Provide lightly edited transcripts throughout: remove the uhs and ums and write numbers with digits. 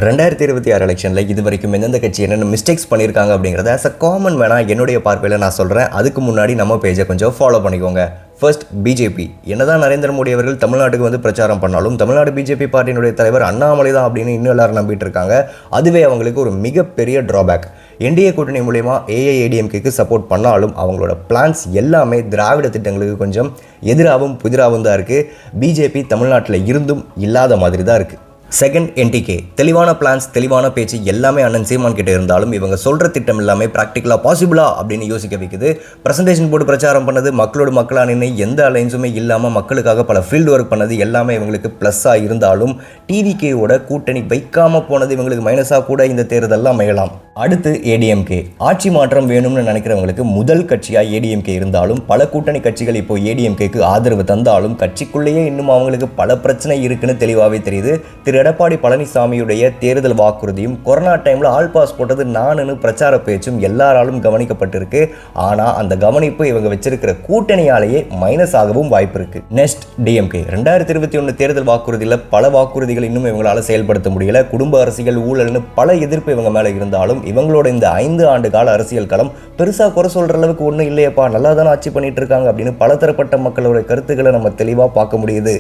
2026 எலெக்ஷனில் இது வரைக்கும் எந்தெந்த கட்சி என்னென்ன மிஸ்டேக்ஸ் பண்ணியிருக்காங்க அப்படிங்கிறத ஆஸ் அ காமன் வேணால் என்னுடைய பார்வையில் நான் சொல்கிறேன். அதுக்கு முன்னாடி நம்ம பேஜை கொஞ்சம் ஃபாலோ பண்ணிக்கோங்க. First, BJP. என்னதான் நரேந்திர மோடி அவர்கள் தமிழ்நாட்டுக்கு வந்து பிரச்சாரம் பண்ணாலும் தமிழ்நாடு பிஜேபி பார்ட்டியினுடைய தலைவர் அண்ணாமலை தான் அப்படின்னு இன்னும் எல்லாரும் நம்பிட்டு இருக்காங்க. அதுவே அவங்களுக்கு ஒரு மிகப்பெரிய ட்ராபேக். என்டிஏ கூட்டணி மூலமா ஏஐஏடிஎம்கேக்கு சப்போர்ட் பண்ணாலும் அவங்களோட பிளான்ஸ் எல்லாமே திராவிட திட்டங்களுக்கு கொஞ்சம் எதிராகவும் புதிராகவும் தான் இருக்குது. பிஜேபி தமிழ்நாட்டில் இருந்தும் இல்லாத மாதிரி தான் இருக்குது. Second, NTK. தெளிவான பிளான்ஸ், தெளிவான பேச்சு எல்லாமே அண்ணன் சீமான் கிட்ட இருந்தாலும் இவங்க சொல்கிற திட்டம் எல்லாமே ப்ராக்டிக்கலாக பாசிபிளா அப்படின்னு யோசிக்க வைக்குது. ப்ரெசன்டேஷன் போட்டு பிரச்சாரம் பண்ணது, மக்களோட மக்களாக நின்று எந்த அலைன்ஸுமே இல்லாமல் மக்களுக்காக பல ஃபீல்டு ஒர்க் பண்ணது எல்லாமே இவங்களுக்கு ப்ளஸ்ஸாக இருந்தாலும் டிவிகேயோட கூட்டணி வைக்காமல் போனது இவங்களுக்கு மைனஸாக கூட இந்த தேர்தலில் அமையலாம். அடுத்து ஏடிஎம்கே. ஆட்சி மாற்றம் வேணும்னு நினைக்கிறவங்களுக்கு முதல் கட்சியாக ஏடிஎம்கே இருந்தாலும் பல கூட்டணி கட்சிகள் இப்போ ஏடிஎம்கேக்கு ஆதரவு தந்தாலும் கட்சிக்குள்ளேயே இன்னும் அவங்களுக்கு பல பிரச்சனை இருக்குன்னு தெளிவாகவே தெரியுது. எடப்பாடி பழனிசாமியுடைய தேர்தல் வாக்குறுதியும் கொரோனா டைமில் ஆல் பாஸ் போட்டது நானுன்னு பிரச்சார பேச்சும் எல்லாராலும் கவனிக்கப்பட்டிருக்கு. ஆனால் அந்த கவனிப்பு இவங்க வச்சிருக்கிற கூட்டணியாலேயே மைனஸ் ஆகவும் வாய்ப்பு இருக்கு. Next, DMK. 2021 தேர்தல் வாக்குறுதியில் பல வாக்குறுதிகள் இன்னும் இவங்களால செயல்படுத்த முடியல. குடும்ப அரசியல், ஊழல்னு பல எதிர்ப்பு இவங்க மேலே இருந்தாலும் இவங்களோட இந்த 5 ஆண்டு கால அரசியல் களம் பெருசாக குறை சொல்ற அளவுக்கு ஒன்றும் இல்லையப்பா, நல்லா தானே ஆட்சி பண்ணிட்டு இருக்காங்க அப்படின்னு பலதரப்பட்ட மக்களோட கருத்துக்களை நம்ம தெளிவாக பார்க்க முடியுது.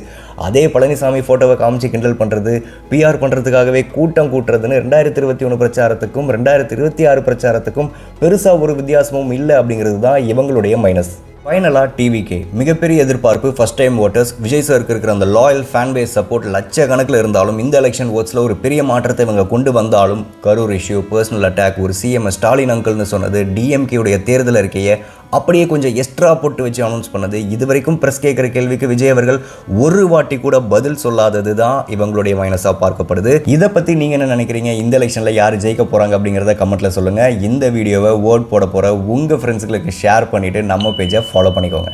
அதே பழனிசாமி போட்டோவை காமிச்சு கிண்டல் பண்ணுறது, பிஆர் பண்ணுறதுக்காகவே கூட்டம் கூட்டுறதுன்னு 2021 பிரச்சாரத்துக்கும் 2026 பிரச்சாரத்துக்கும் பெருசாக ஒரு வித்தியாசமும் இல்லை அப்படிங்கிறது தான் இவங்களுடைய மைனஸ். ஃபைனலாக டிவிகே. மிகப்பெரிய எதிர்பார்ப்பு, ஃபர்ஸ்ட் டைம் ஓட்டர்ஸ், விஜய் சாருக்கு இருக்கிற அந்த லாயல் ஃபேன் பேஸ் சப்போர்ட் லட்சக்கணக்கில் இருந்தாலும் இந்த எலெக்ஷன் ஓட்ஸில் ஒரு பெரிய மாற்றத்தை இவங்க கொண்டு வந்தாலும் கரூர் இஷ்யூ, பர்சனல் அட்டாக், ஒரு சிஎம் ஸ்டாலின் அங்கிள்னு சொன்னது, டிஎம்கேவுடைய தேர்தல் அறிக்கையை அப்படியே கொஞ்சம் எக்ஸ்ட்ரா போட்டு வச்சு அனௌன்ஸ் பண்ணது, இது வரைக்கும் ப்ரெஸ் கேட்குற கேள்விக்கு விஜய் அவர்கள் ஒரு வாட்டி கூட பதில் சொல்லாதது தான் இவங்களுடைய மைனஸாக பார்க்கப்படுது. இதை பற்றி நீங்கள் என்ன நினைக்கிறீங்க? இந்த எலெக்ஷனில் யார் ஜெயிக்க போகிறாங்க அப்படிங்கிறத கமெண்ட்டில் சொல்லுங்கள். இந்த வீடியோவை ஓட் போட போகிற உங்கள் ஃப்ரெண்ட்ஸுங்களுக்கு ஷேர் பண்ணிவிட்டு நம்ம பேஜை ஃபாலோ பண்ணிக்கோங்க.